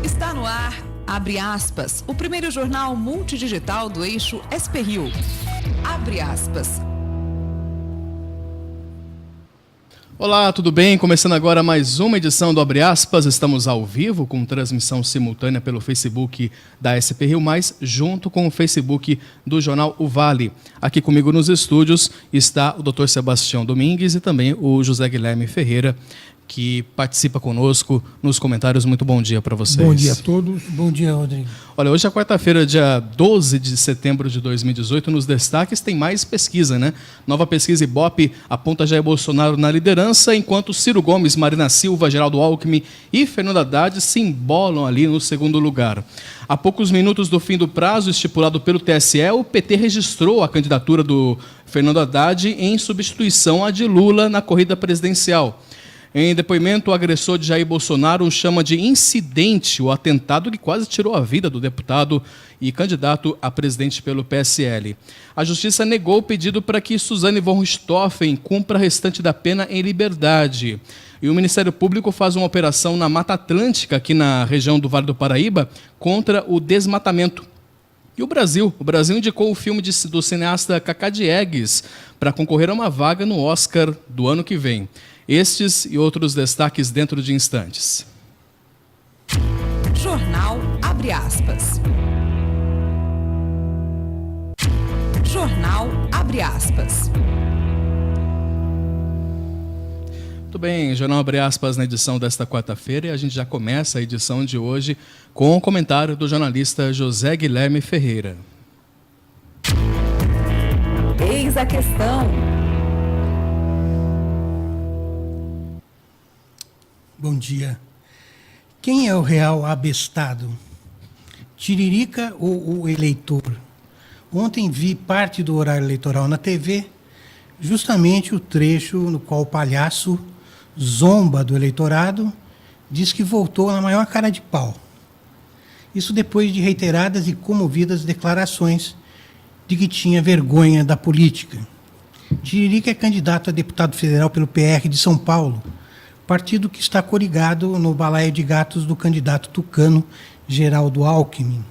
Está no ar, abre aspas, o primeiro jornal multidigital do eixo SP-Rio. Abre aspas. Olá, tudo bem? Começando agora mais uma edição do Abre Aspas. Estamos ao vivo com transmissão simultânea pelo Facebook da SP-Rio+, junto com o Facebook do jornal O Vale. Aqui comigo nos estúdios está o Dr. Sebastião Domingues e também o José Guilherme Ferreira, que participa conosco nos comentários. Muito bom dia para vocês. Bom dia a todos. Bom dia, Rodrigo. Olha, hoje é quarta-feira, dia 12 de setembro de 2018. Nos destaques tem mais pesquisa, né? Nova pesquisa Ibope aponta Jair Bolsonaro na liderança, enquanto Ciro Gomes, Marina Silva, Geraldo Alckmin e Fernando Haddad se embolam ali no segundo lugar. A poucos minutos do fim do prazo estipulado pelo TSE, o PT registrou a candidatura do Fernando Haddad em substituição à de Lula na corrida presidencial. Em depoimento, o agressor de Jair Bolsonaro chama de incidente o atentado que quase tirou a vida do deputado e candidato a presidente pelo PSL. A Justiça negou o pedido para que Suzane von Richthofen cumpra a restante da pena em liberdade. E o Ministério Público faz uma operação na Mata Atlântica, aqui na região do Vale do Paraíba, contra o desmatamento. E o Brasil indicou o filme do cineasta Cacá Diegues para concorrer a uma vaga no Oscar do ano que vem. Estes e outros destaques dentro de instantes. Jornal Abre Aspas. Jornal Abre Aspas. Muito bem, Jornal Abre Aspas na edição desta quarta-feira, e a gente já começa a edição de hoje com o comentário do jornalista José Guilherme Ferreira. Eis a questão. Bom dia. Quem é o real abestado? Tiririca ou o eleitor? Ontem vi parte do horário eleitoral na TV, justamente o trecho no qual o palhaço zomba do eleitorado, diz que voltou na maior cara de pau. Isso depois de reiteradas e comovidas declarações de que tinha vergonha da política. Tiririca é candidato a deputado federal pelo PR de São Paulo, partido que está corigado no balaio de gatos do candidato tucano Geraldo Alckmin.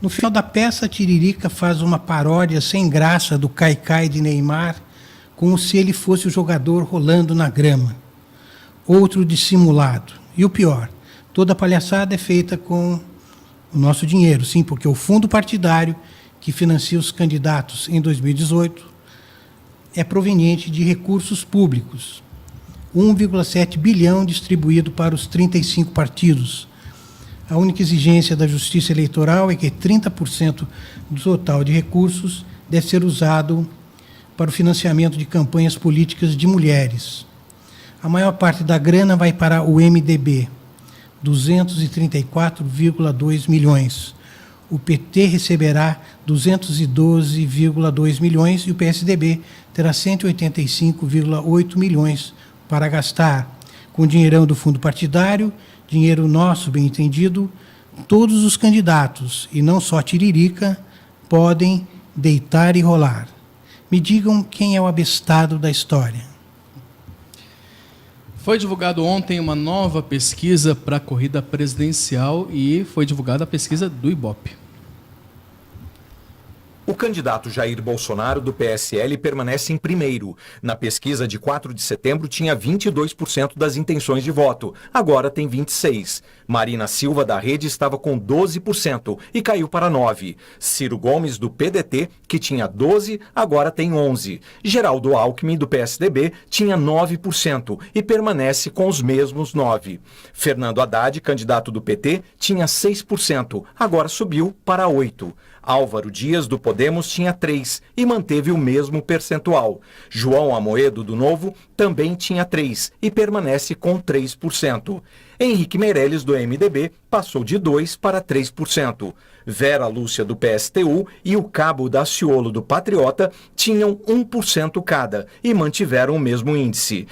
No final da peça, Tiririca faz uma paródia sem graça do Caicai de Neymar, como se ele fosse o jogador rolando na grama. Outro dissimulado. E o pior, toda a palhaçada é feita com o nosso dinheiro, sim, porque o fundo partidário que financia os candidatos em 2018 é proveniente de recursos públicos. 1,7 bilhão distribuído para os 35 partidos. A única exigência da Justiça Eleitoral é que 30% do total de recursos deve ser usado para o financiamento de campanhas políticas de mulheres. A maior parte da grana vai para o MDB, 234,2 milhões. O PT receberá 212,2 milhões e o PSDB terá 185,8 milhões para gastar. Com o dinheirão do fundo partidário, dinheiro nosso, bem entendido, todos os candidatos, e não só Tiririca, podem deitar e rolar. Me digam quem é o abestado da história. Foi divulgado ontem uma nova pesquisa para a corrida presidencial e foi divulgada a pesquisa do Ibope. O candidato Jair Bolsonaro, do PSL, permanece em primeiro. Na pesquisa de 4 de setembro, tinha 22% das intenções de voto. Agora tem 26%. Marina Silva, da Rede, estava com 12% e caiu para 9%. Ciro Gomes, do PDT, que tinha 12%, agora tem 11%. Geraldo Alckmin, do PSDB, tinha 9% e permanece com os mesmos 9%. Fernando Haddad, candidato do PT, tinha 6%, agora subiu para 8%. Álvaro Dias, do Podemos, tinha 3% e manteve o mesmo percentual. João Amoedo, do Novo, também tinha 3% e permanece com 3%. Henrique Meirelles, do MDB, passou de 2% para 3%. Vera Lúcia, do PSTU, e o Cabo Daciolo, do Patriota, tinham 1% cada e mantiveram o mesmo índice.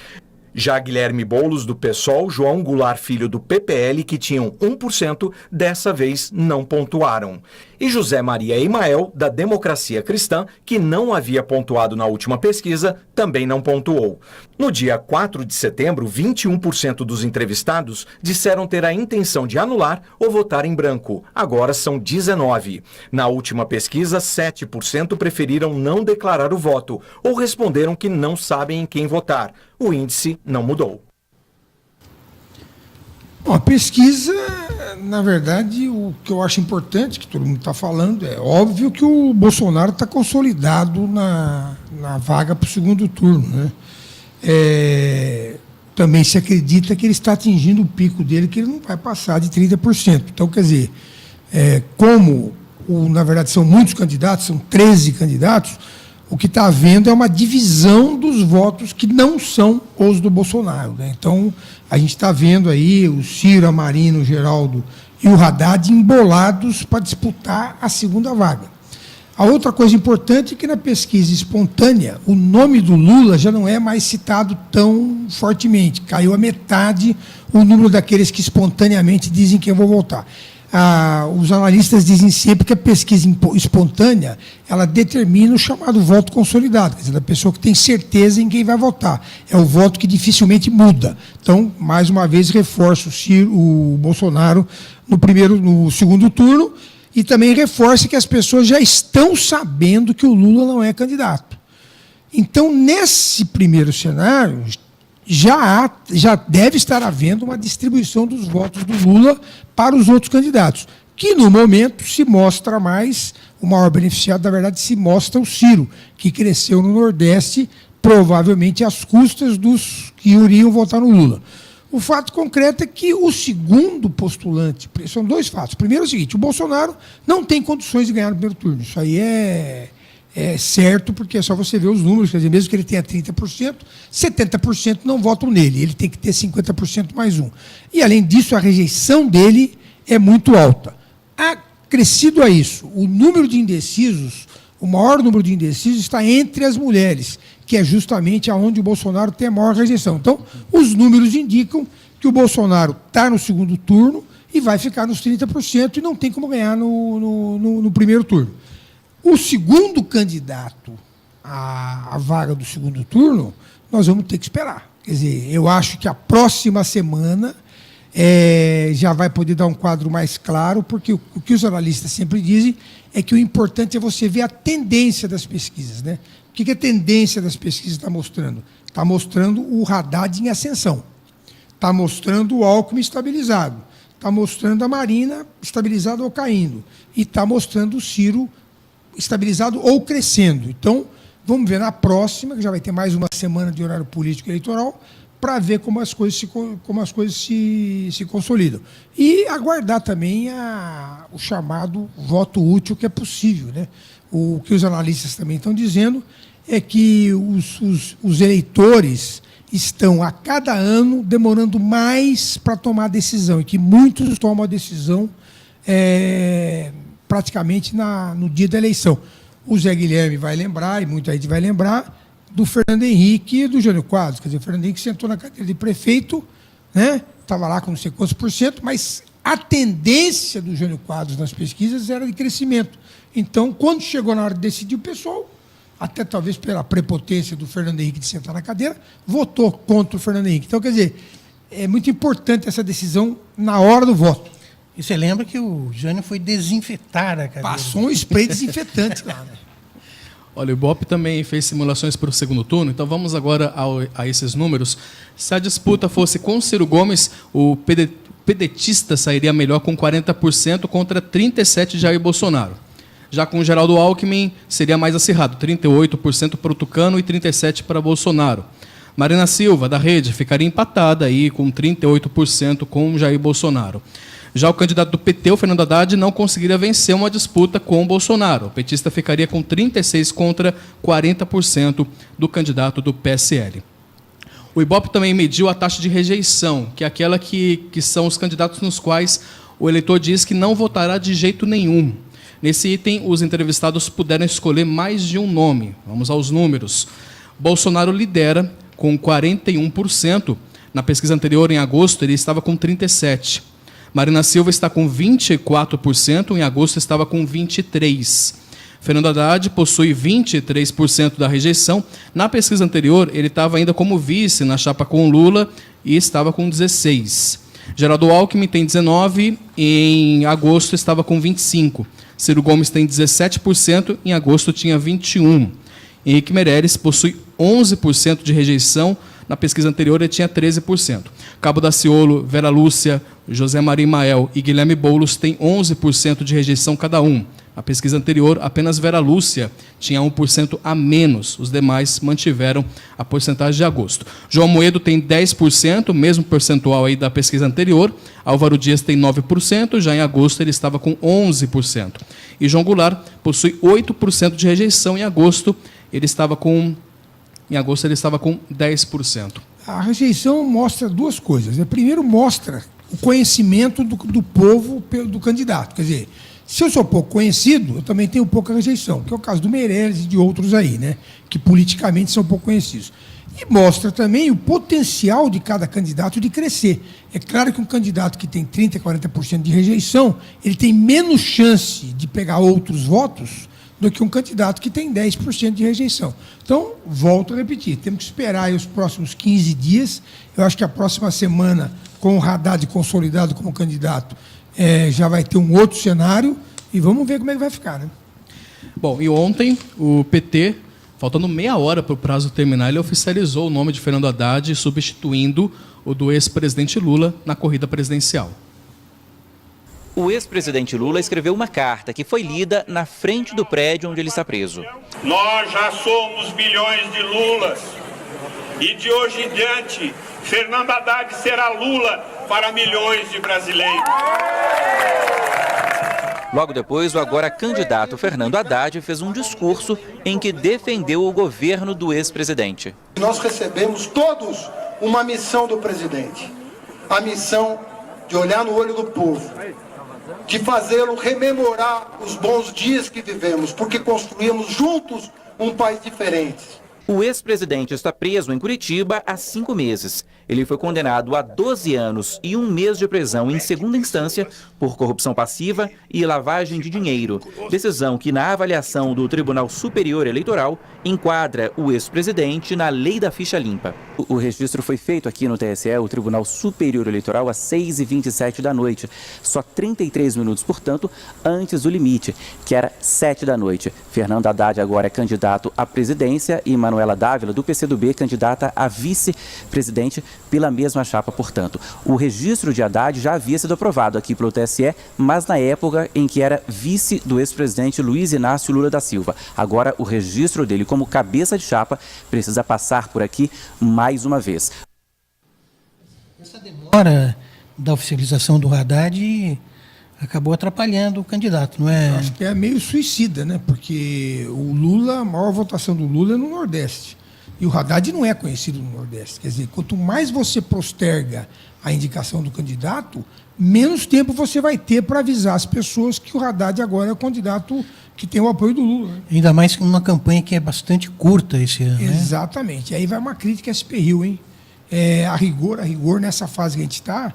Já Guilherme Boulos, do PSOL, João Goulart Filho, do PPL, que tinham 1%, dessa vez não pontuaram. E José Maria Emael, da Democracia Cristã, que não havia pontuado na última pesquisa, também não pontuou. No dia 4 de setembro, 21% dos entrevistados disseram ter a intenção de anular ou votar em branco. Agora são 19%. Na última pesquisa, 7% preferiram não declarar o voto ou responderam que não sabem em quem votar. O índice não mudou. Bom, a pesquisa, na verdade, o que eu acho importante, que todo mundo está falando, é óbvio que o Bolsonaro está consolidado na vaga para o segundo turno, né? Também se acredita que ele está atingindo o pico dele, que ele não vai passar de 30%. Então, quer dizer, na verdade, são muitos candidatos, são 13 candidatos, o que está havendo é uma divisão dos votos que não são os do Bolsonaro, né? Então, a gente está vendo aí o Ciro, a Marina, o Geraldo e o Haddad embolados para disputar a segunda vaga. A outra coisa importante é que na pesquisa espontânea, o nome do Lula já não é mais citado tão fortemente. Caiu a metade o número daqueles que espontaneamente dizem que eu vou votar. Os analistas dizem sempre que a pesquisa espontânea ela determina o chamado voto consolidado, quer dizer, da pessoa que tem certeza em quem vai votar. É o voto que dificilmente muda. Então, mais uma vez, reforço o Bolsonaro no segundo turno e também reforça que as pessoas já estão sabendo que o Lula não é candidato. Então, nesse primeiro cenário, já deve estar havendo uma distribuição dos votos do Lula para os outros candidatos, que no momento se mostra mais, o maior beneficiado, na verdade, se mostra o Ciro, que cresceu no Nordeste, provavelmente às custas dos que iriam votar no Lula. O fato concreto é que o segundo postulante, são dois fatos. Primeiro é o seguinte, o Bolsonaro não tem condições de ganhar no primeiro turno, isso aí é certo, porque é só você ver os números, quer dizer, mesmo que ele tenha 30%, 70% não votam nele, ele tem que ter 50% mais um. E, além disso, a rejeição dele é muito alta. Acrescido a isso, o número de indecisos, o maior número de indecisos está entre as mulheres, que é justamente aonde o Bolsonaro tem a maior rejeição. Então, os números indicam que o Bolsonaro está no segundo turno e vai ficar nos 30% e não tem como ganhar no primeiro turno. O segundo candidato à vaga do segundo turno, nós vamos ter que esperar. Quer dizer, eu acho que a próxima semana já vai poder dar um quadro mais claro, porque o que os analistas sempre dizem é que o importante é você ver a tendência das pesquisas, né? O que a tendência das pesquisas está mostrando? Está mostrando o Haddad em ascensão, está mostrando o Alckmin estabilizado, está mostrando a Marina estabilizada ou caindo, e está mostrando o Ciro estabilizado ou crescendo. Então, vamos ver na próxima, que já vai ter mais uma semana de horário político e eleitoral, para ver como as coisas se consolidam. E aguardar também o chamado voto útil, que é possível, né? O que os analistas também estão dizendo é que os eleitores estão, a cada ano, demorando mais para tomar decisão, e que muitos tomam a decisão praticamente no dia da eleição. O Zé Guilherme vai lembrar, e muita gente vai lembrar, do Fernando Henrique e do Jânio Quadros. Quer dizer, o Fernando Henrique sentou na cadeira de prefeito, né? Estava lá com não sei quantos por cento, mas a tendência do Jânio Quadros nas pesquisas era de crescimento. Então, quando chegou na hora de decidir, o pessoal, até talvez pela prepotência do Fernando Henrique de sentar na cadeira, votou contra o Fernando Henrique. Então, quer dizer, é muito importante essa decisão na hora do voto. E você lembra que o Jânio foi desinfetar a cadeira? Passou um spray desinfetante lá, né? Olha, o Ibope também fez simulações para o segundo turno, então vamos agora a esses números. Se a disputa fosse com Ciro Gomes, o pedetista sairia melhor com 40% contra 37% de Jair Bolsonaro. Já com o Geraldo Alckmin, seria mais acirrado, 38% para o Tucano e 37% para Bolsonaro. Marina Silva, da Rede, ficaria empatada aí com 38% com o Jair Bolsonaro. Já o candidato do PT, o Fernando Haddad, não conseguiria vencer uma disputa com o Bolsonaro. O petista ficaria com 36% contra 40% do candidato do PSL. O Ibope também mediu a taxa de rejeição, que é aquela que são os candidatos nos quais o eleitor diz que não votará de jeito nenhum. Nesse item, os entrevistados puderam escolher mais de um nome. Vamos aos números. Bolsonaro lidera com 41%. Na pesquisa anterior, em agosto, ele estava com 37%. Marina Silva está com 24%, em agosto estava com 23%. Fernando Haddad possui 23% da rejeição. Na pesquisa anterior, ele estava ainda como vice na chapa com Lula e estava com 16%. Geraldo Alckmin tem 19%, em agosto estava com 25%. Ciro Gomes tem 17%, em agosto tinha 21%. Henrique Meirelles possui 11% de rejeição, na pesquisa anterior ele tinha 13%. Cabo Daciolo, Vera Lúcia, José Maria Imael e Guilherme Boulos têm 11% de rejeição cada um. Na pesquisa anterior, apenas Vera Lúcia tinha 1% a menos. Os demais mantiveram a porcentagem de agosto. João Moedo tem 10%, mesmo percentual aí da pesquisa anterior. Álvaro Dias tem 9%, já em agosto ele estava com 11%. E João Goulart possui 8% de rejeição, em agosto ele estava com 10%. A rejeição mostra duas coisas. Primeiro, mostra o conhecimento do povo do candidato. Quer dizer, se eu sou pouco conhecido, eu também tenho pouca rejeição, que é o caso do Meirelles e de outros aí, né, que politicamente são pouco conhecidos. E mostra também o potencial de cada candidato de crescer. É claro que um candidato que tem 30%, 40% de rejeição, ele tem menos chance de pegar outros votos do que um candidato que tem 10% de rejeição. Então, volto a repetir, temos que esperar aí os próximos 15 dias. Eu acho que a próxima semana, com o Haddad consolidado como candidato, já vai ter um outro cenário e vamos ver como é que vai ficar, né? Bom, e ontem o PT, faltando meia hora para o prazo terminar, ele oficializou o nome de Fernando Haddad, substituindo o do ex-presidente Lula na corrida presidencial. O ex-presidente Lula escreveu uma carta que foi lida na frente do prédio onde ele está preso. Nós já somos milhões de Lulas e de hoje em diante, Fernando Haddad será Lula para milhões de brasileiros. Logo depois, o agora candidato Fernando Haddad fez um discurso em que defendeu o governo do ex-presidente. Nós recebemos todos uma missão do presidente, a missão de olhar no olho do povo, de fazê-lo rememorar os bons dias que vivemos, porque construímos juntos um país diferente. O ex-presidente está preso em Curitiba há 5 meses. Ele foi condenado a 12 anos e 1 mês de prisão em segunda instância por corrupção passiva e lavagem de dinheiro. Decisão que, na avaliação do Tribunal Superior Eleitoral, enquadra o ex-presidente na lei da ficha limpa. O registro foi feito aqui no TSE, o Tribunal Superior Eleitoral, às 6h27 da noite. Só 33 minutos, portanto, antes do limite, que era 7 da noite. Fernando Haddad agora é candidato à presidência e Manuela Dávila, do PCdoB, candidata a vice-presidente pela mesma chapa, portanto. O registro de Haddad já havia sido aprovado aqui pelo TSE, mas na época em que era vice do ex-presidente Luiz Inácio Lula da Silva. Agora, o registro dele como cabeça de chapa precisa passar por aqui mais uma vez. Essa demora da oficialização do Haddad acabou atrapalhando o candidato, não é? Acho que é meio suicida, né? Porque o Lula, a maior votação do Lula é no Nordeste. E o Haddad não é conhecido no Nordeste. Quer dizer, quanto mais você posterga a indicação do candidato, menos tempo você vai ter para avisar as pessoas que o Haddad agora é o candidato que tem o apoio do Lula. Né? Ainda mais numa campanha que é bastante curta esse ano, né? Exatamente. Aí vai uma crítica a SP Rio, hein? A rigor, nessa fase que a gente está,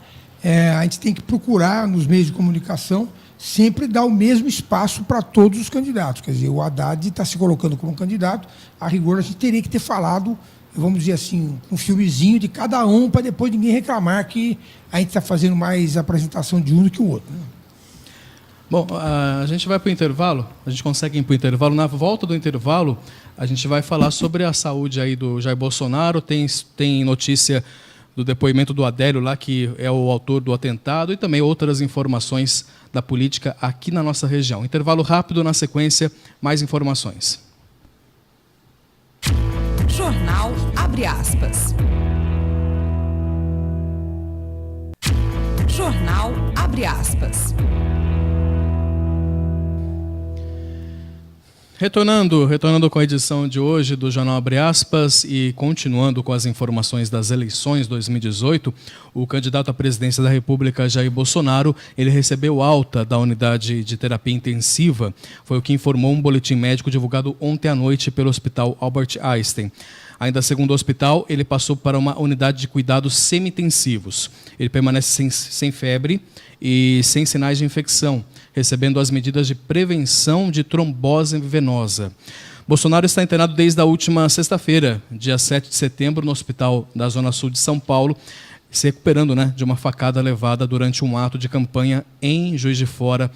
a gente tem que procurar, nos meios de comunicação, sempre dar o mesmo espaço para todos os candidatos. Quer dizer, o Haddad está se colocando como candidato, a rigor a gente teria que ter falado, vamos dizer assim, um filmezinho de cada um, para depois ninguém reclamar que a gente está fazendo mais apresentação de um do que o outro. Né? Bom, a gente vai para o intervalo, a gente consegue ir para o intervalo. Na volta do intervalo, a gente vai falar sobre a saúde aí do Jair Bolsonaro, tem notícia do depoimento do Adélio lá, que é o autor do atentado, e também outras informações da política aqui na nossa região. Intervalo rápido, na sequência, mais informações. Jornal Abre Aspas. Jornal Abre Aspas. Retornando com a edição de hoje do Jornal Abre Aspas e continuando com as informações das eleições 2018, o candidato à presidência da República, Jair Bolsonaro, ele recebeu alta da unidade de terapia intensiva. Foi o que informou um boletim médico divulgado ontem à noite pelo Hospital Albert Einstein. Ainda segundo o hospital, ele passou para uma unidade de cuidados semi-intensivos. Ele permanece sem febre e sem sinais de infecção, recebendo as medidas de prevenção de trombose venosa. Bolsonaro está internado desde a última sexta-feira, dia 7 de setembro, no hospital da Zona Sul de São Paulo, se recuperando, né, de uma facada levada durante um ato de campanha em Juiz de Fora,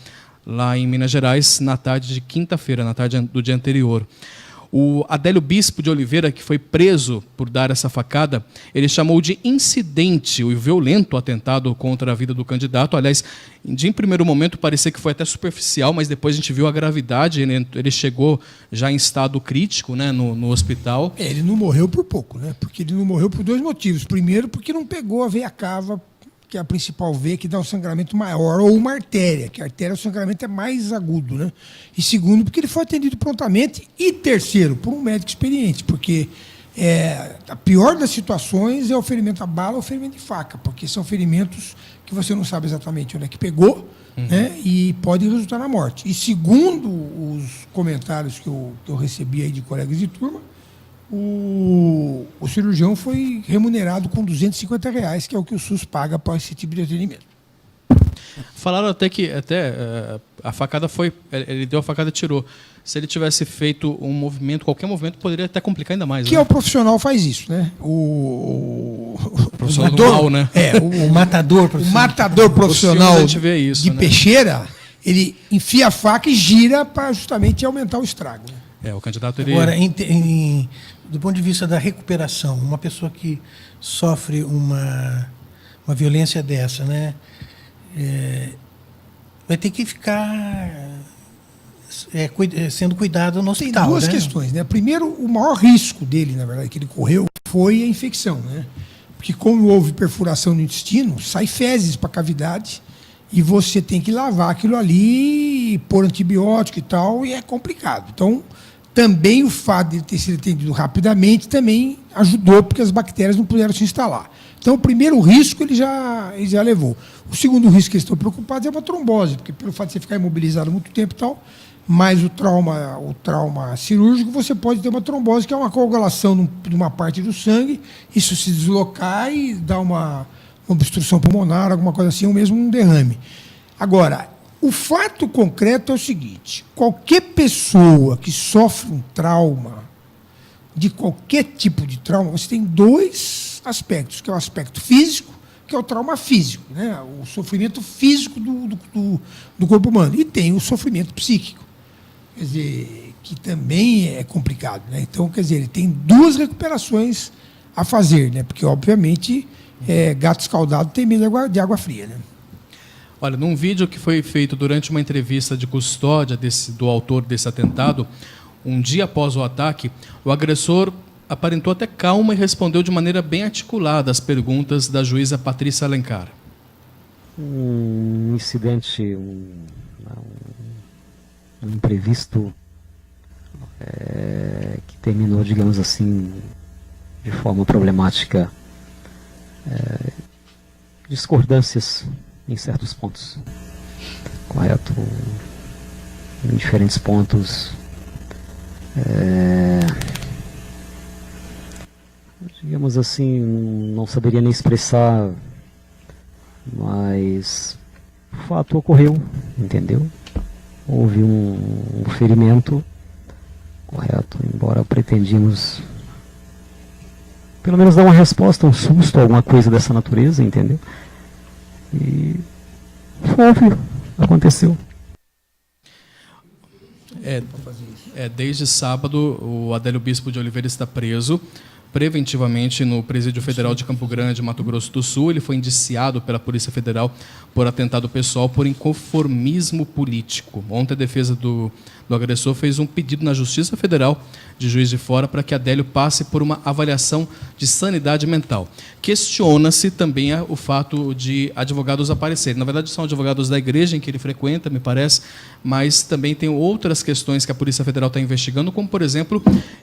lá em Minas Gerais, na tarde de quinta-feira, na tarde do dia anterior. O Adélio Bispo de Oliveira, que foi preso por dar essa facada, ele chamou de incidente o violento atentado contra a vida do candidato. Aliás, em primeiro momento parecia que foi até superficial, mas depois a gente viu a gravidade. Ele chegou já em estado crítico, né, no hospital. Ele não morreu por pouco, né? Porque ele não morreu por dois motivos. Primeiro, porque não pegou a veia cava, que é a principal veia que dá um sangramento maior, ou uma artéria, que a artéria, o sangramento é mais agudo, né? E segundo, porque ele foi atendido prontamente. E terceiro, por um médico experiente, porque a pior das situações é o ferimento a bala ou o ferimento de faca, porque são ferimentos que você não sabe exatamente onde é que pegou, né? E pode resultar na morte. E segundo os comentários que eu recebi aí de colegas de turma, o cirurgião foi remunerado com R$250, que é o que o SUS paga para esse tipo de atendimento. Falaram até que a facada foi... Ele deu a facada e tirou. Se ele tivesse feito um movimento, qualquer movimento, poderia até complicar ainda mais. Que né? o profissional faz isso, né? O profissional do mal, né? O matador profissional. O matador profissional a gente vê isso, de né? peixeira, ele enfia a faca e gira para justamente aumentar o estrago. Né? O candidato... Ele... Agora, do ponto de vista da recuperação, uma pessoa que sofre uma violência dessa, né, vai ter que ficar sendo cuidado no hospital. Tem duas né? questões, né? Primeiro, o maior risco dele, na verdade, que ele correu, foi a infecção, né? Porque como houve perfuração no intestino, sai fezes para a cavidade e você tem que lavar aquilo ali, pôr antibiótico e tal, e é complicado. Então, também o fato de ele ter sido atendido rapidamente também ajudou, porque as bactérias não puderam se instalar. Então, o primeiro risco ele já levou. O segundo risco que eles estão preocupados é uma trombose, porque pelo fato de você ficar imobilizado muito tempo e tal, mais o trauma cirúrgico, você pode ter uma trombose, que é uma coagulação de uma parte do sangue, isso se deslocar e dar uma obstrução pulmonar, alguma coisa assim, ou mesmo um derrame. Agora, o fato concreto é o seguinte: qualquer pessoa que sofre um trauma, de qualquer tipo de trauma, você tem dois aspectos, que é o aspecto físico, que é o trauma físico, né? O sofrimento físico do corpo humano, e tem o sofrimento psíquico, quer dizer, que também é complicado, né? Então, quer dizer, ele tem duas recuperações a fazer, né? Porque, obviamente, gato escaldado tem medo de água fria, né? Olha, num vídeo que foi feito durante uma entrevista de custódia do autor desse atentado, um dia após o ataque, o agressor aparentou até calma e respondeu de maneira bem articulada às perguntas da juíza Patrícia Alencar. Um incidente, um imprevisto que terminou, digamos assim, de forma problemática, discordâncias em certos pontos, correto? Em diferentes pontos, digamos assim, não saberia nem expressar, mas o fato ocorreu, entendeu? Houve um ferimento, correto? Embora pretendíamos pelo menos dar uma resposta, um susto, alguma coisa dessa natureza, entendeu? E foi, aconteceu. Desde sábado, o Adélio Bispo de Oliveira está preso preventivamente no Presídio Federal de Campo Grande, Mato Grosso do Sul. Ele foi indiciado pela Polícia Federal por atentado pessoal por inconformismo político. Ontem a defesa do agressor fez um pedido na Justiça Federal de Juiz de Fora para que Adélio passe por uma avaliação de sanidade mental. Questiona-se também o fato de advogados aparecerem. Na verdade, são advogados da igreja em que ele frequenta, me parece, mas também tem outras questões que a Polícia Federal está investigando, como, por exemplo,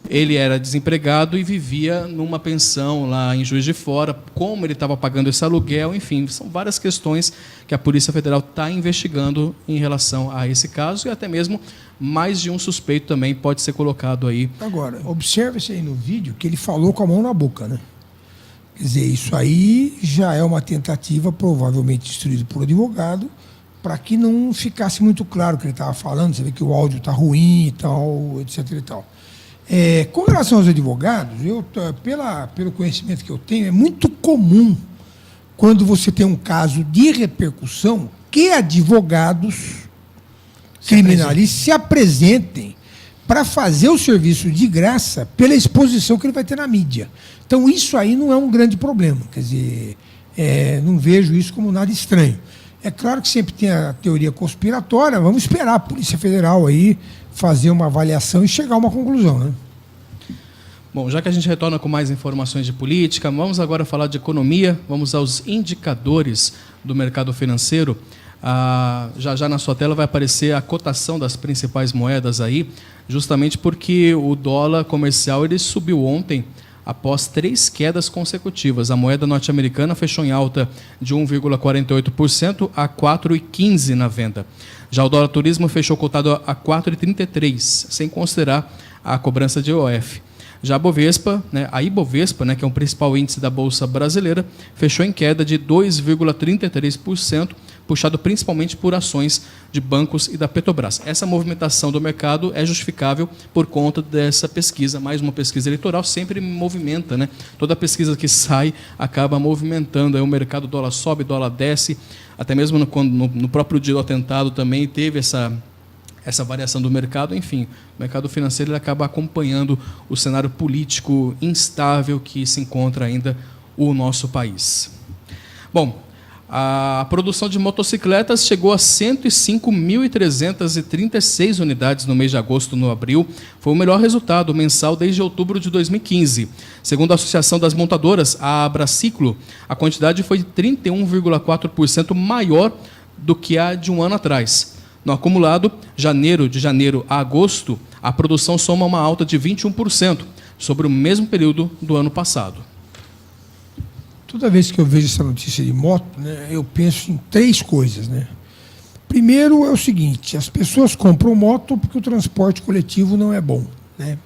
ele era desempregado e vivia numa pensão lá em Juiz de Fora, como ele estava pagando esse aluguel, enfim, são várias questões que a Polícia Federal está investigando em relação a esse caso, e até mesmo mais de um suspeito também pode ser colocado aí Agora, observe-se aí no vídeo que ele falou com a mão na boca, né? Quer dizer, isso aí já é uma tentativa, provavelmente instruída por advogado, para que não ficasse muito claro o que ele estava falando. Você vê que o áudio está ruim e tal, etc. e tal. Com relação aos advogados, pelo conhecimento que eu tenho, é muito comum, quando você tem um caso de repercussão, que advogados criminalistas se apresentem para fazer o serviço de graça pela exposição que ele vai ter na mídia. Então, isso aí não é um grande problema. Quer dizer, não vejo isso como nada estranho. É claro que sempre tem a teoria conspiratória, vamos esperar a Polícia Federal aí fazer uma avaliação e chegar a uma conclusão, né? Bom, já que a gente retorna com mais informações de política, vamos agora falar de economia, vamos aos indicadores do mercado financeiro. Já na sua tela vai aparecer a cotação das principais moedas aí, justamente porque o dólar comercial ele subiu ontem após 3 quedas consecutivas. A moeda norte-americana fechou em alta de 1,48% a 4,15 na venda. Já o dólar turismo fechou cotado a 4,33, sem considerar a cobrança de IOF. Já a Ibovespa, que é o principal índice da Bolsa Brasileira, fechou em queda de 2,33%, puxado principalmente por ações de bancos e da Petrobras. Essa movimentação do mercado é justificável por conta dessa pesquisa, mais uma pesquisa eleitoral, sempre movimenta, né? Toda pesquisa que sai acaba movimentando. Aí o mercado, dólar sobe, dólar desce, até mesmo no próprio dia do atentado também teve essa variação do mercado. Enfim, o mercado financeiro ele acaba acompanhando o cenário político instável que se encontra ainda o nosso país. Bom, a produção de motocicletas chegou a 105.336 unidades no mês de agosto no abril. Foi o melhor resultado mensal desde outubro de 2015. Segundo a Associação das Montadoras, a Abraciclo, a quantidade foi 31,4% maior do que a de um ano atrás. No acumulado, de janeiro a agosto, a produção soma uma alta de 21% sobre o mesmo período do ano passado. Toda vez que eu vejo essa notícia de moto, né, eu penso em 3 coisas, né? Primeiro é o seguinte: as pessoas compram moto porque o transporte coletivo não é bom, né?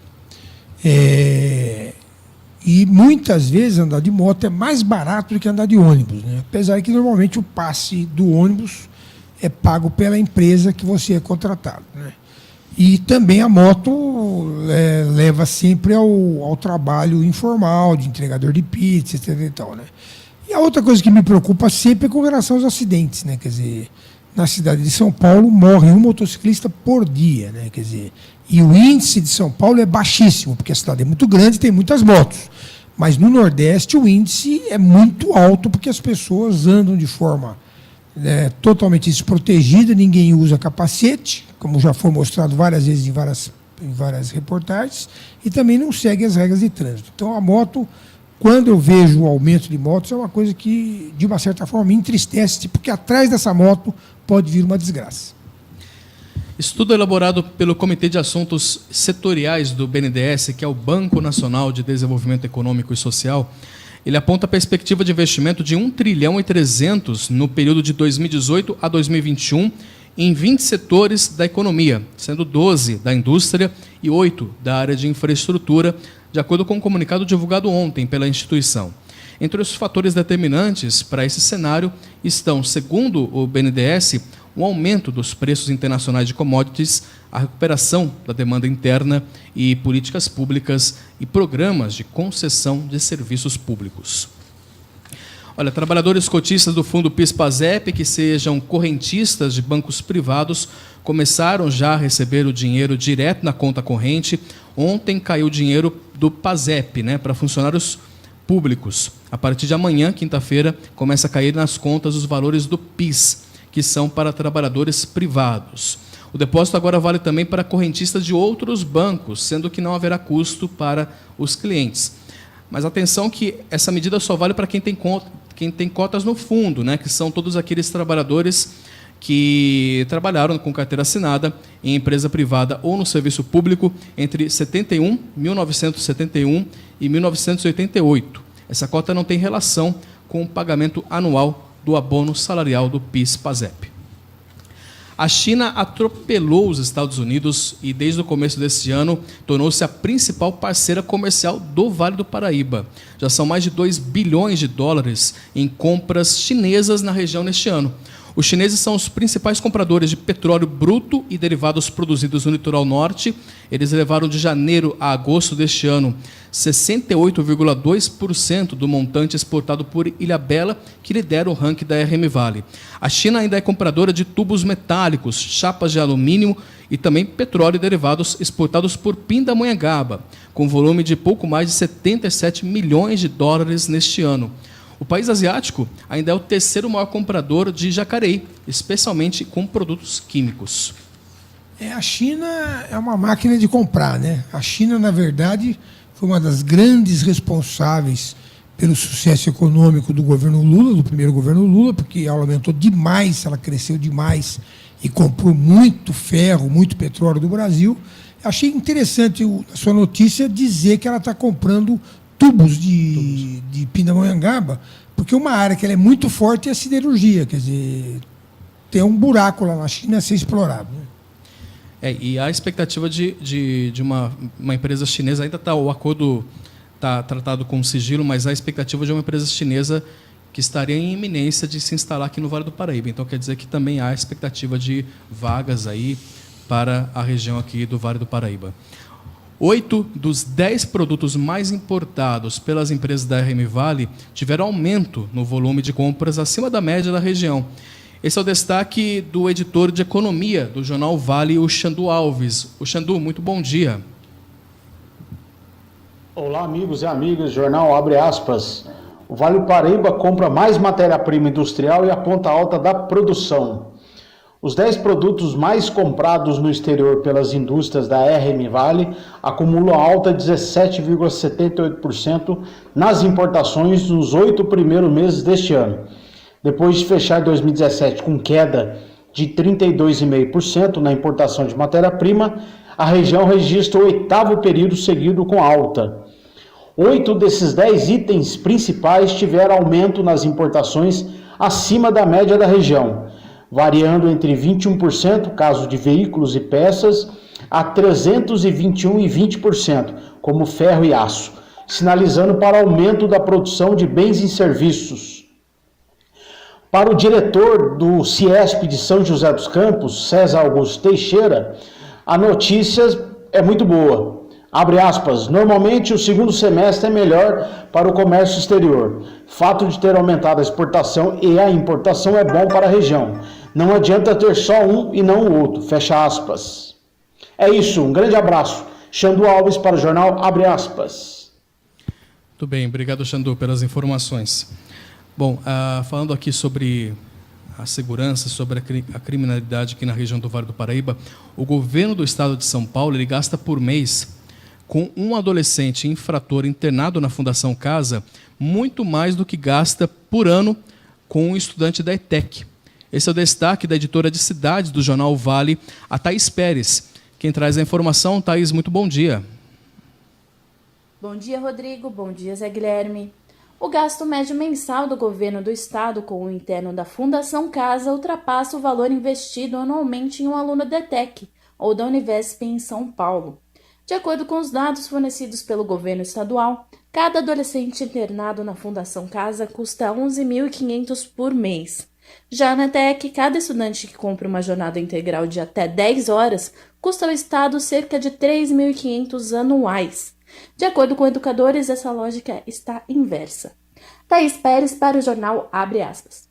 E muitas vezes andar de moto é mais barato do que andar de ônibus, né? Apesar que normalmente o passe do ônibus é pago pela empresa que você é contratado, né? E também a moto leva sempre ao trabalho informal, de entregador de pizza, etc. E tal, né? E a outra coisa que me preocupa sempre é com relação aos acidentes, né? Quer dizer, na cidade de São Paulo morre um motociclista por dia, né? Quer dizer, e o índice de São Paulo é baixíssimo, porque a cidade é muito grande e tem muitas motos. Mas no Nordeste o índice é muito alto, porque as pessoas andam de forma totalmente desprotegida, ninguém usa capacete, como já foi mostrado várias vezes em várias reportagens, e também não segue as regras de trânsito. Então a moto, quando eu vejo o aumento de motos, é uma coisa que, de uma certa forma, me entristece, porque atrás dessa moto pode vir uma desgraça. Estudo elaborado pelo Comitê de Assuntos Setoriais do BNDES, que é o Banco Nacional de Desenvolvimento Econômico e Social, ele aponta a perspectiva de investimento de 1,3 trilhão no período de 2018 a 2021 em 20 setores da economia, sendo 12 da indústria e 8 da área de infraestrutura, de acordo com o comunicado divulgado ontem pela instituição. Entre os fatores determinantes para esse cenário estão, segundo o BNDES, o aumento dos preços internacionais de commodities, a recuperação da demanda interna e políticas públicas e programas de concessão de serviços públicos. Olha, trabalhadores cotistas do fundo PIS/PASEP, que sejam correntistas de bancos privados, começaram já a receber o dinheiro direto na conta corrente. Ontem caiu o dinheiro do PASEP, para funcionários públicos. A partir de amanhã, quinta-feira, começa a cair nas contas os valores do PIS, que são para trabalhadores privados. O depósito agora vale também para correntistas de outros bancos, sendo que não haverá custo para os clientes. Mas atenção que essa medida só vale para quem tem cotas no fundo, que são todos aqueles trabalhadores que trabalharam com carteira assinada em empresa privada ou no serviço público entre 1971 e 1988. Essa cota não tem relação com o pagamento anual do abono salarial do PIS/PASEP. A China atropelou os Estados Unidos e, desde o começo deste ano, tornou-se a principal parceira comercial do Vale do Paraíba. Já são mais de 2 bilhões de dólares em compras chinesas na região neste ano. Os chineses são os principais compradores de petróleo bruto e derivados produzidos no litoral norte. Eles levaram de janeiro a agosto deste ano 68,2% do montante exportado por Ilhabela, que lidera o ranking da RM Vale. A China ainda é compradora de tubos metálicos, chapas de alumínio e também petróleo e derivados exportados por Pindamonhangaba, com volume de pouco mais de 77 milhões de dólares neste ano. O país asiático ainda é o terceiro maior comprador de Jacareí, especialmente com produtos químicos. A China é uma máquina de comprar, né? A China, na verdade, foi uma das grandes responsáveis pelo sucesso econômico do governo Lula, do primeiro governo Lula, porque ela aumentou demais, ela cresceu demais e comprou muito ferro, muito petróleo do Brasil. Achei interessante a sua notícia dizer que ela está comprando tubos de Pindamonhangaba, porque uma área que ela é muito forte é a siderurgia, quer dizer, tem um buraco lá na China a ser explorado. Né? E a expectativa de uma empresa chinesa, ainda está o acordo está tratado com sigilo, mas há a expectativa de uma empresa chinesa que estaria em iminência de se instalar aqui no Vale do Paraíba. Então, quer dizer que também há a expectativa de vagas aí para a região aqui do Vale do Paraíba. 8 dos 10 produtos mais importados pelas empresas da RM Vale tiveram aumento no volume de compras acima da média da região. Esse é o destaque do editor de economia do jornal Vale, o Xandu Alves. O Xandu, muito bom dia. Olá, amigos e amigas, jornal abre aspas. O Vale do Paraíba compra mais matéria-prima industrial e aponta alta da produção. Os 10 produtos mais comprados no exterior pelas indústrias da RM Vale acumulam alta de 17,78% nas importações nos 8 primeiros meses deste ano. Depois de fechar 2017 com queda de 32,5% na importação de matéria-prima, a região registra o 8º período seguido com alta. 8 desses 10 itens principais tiveram aumento nas importações acima da média da região, variando entre 21%, caso de veículos e peças, a 321% e 20%, como ferro e aço, sinalizando para aumento da produção de bens e serviços. Para o diretor do CIESP de São José dos Campos, César Augusto Teixeira, a notícia é muito boa. Abre aspas, normalmente o segundo semestre é melhor para o comércio exterior. Fato de ter aumentado a exportação e a importação é bom para a região. Não adianta ter só um e não o outro. Fecha aspas. É isso, um grande abraço. Xandu Alves para o jornal Abre aspas. Muito bem, obrigado, Xandu, pelas informações. Bom, falando aqui sobre a segurança, sobre a criminalidade aqui na região do Vale do Paraíba, o governo do estado de São Paulo ele gasta por mês com um adolescente infrator internado na Fundação Casa, muito mais do que gasta por ano com um estudante da ETEC. Esse é o destaque da editora de cidades do jornal Vale, a Thaís Pérez. Quem traz a informação, Thaís, muito bom dia. Bom dia, Rodrigo. Bom dia, Zé Guilherme. O gasto médio mensal do governo do estado com o interno da Fundação Casa ultrapassa o valor investido anualmente em um aluno da ETEC, ou da Univesp em São Paulo. De acordo com os dados fornecidos pelo governo estadual, cada adolescente internado na Fundação Casa custa R$ 11.500 por mês. Já na ETEC, cada estudante que compra uma jornada integral de até 10 horas custa ao Estado cerca de R$ 3.500 anuais. De acordo com educadores, essa lógica está inversa. Thaís Pérez para o jornal Abre aspas.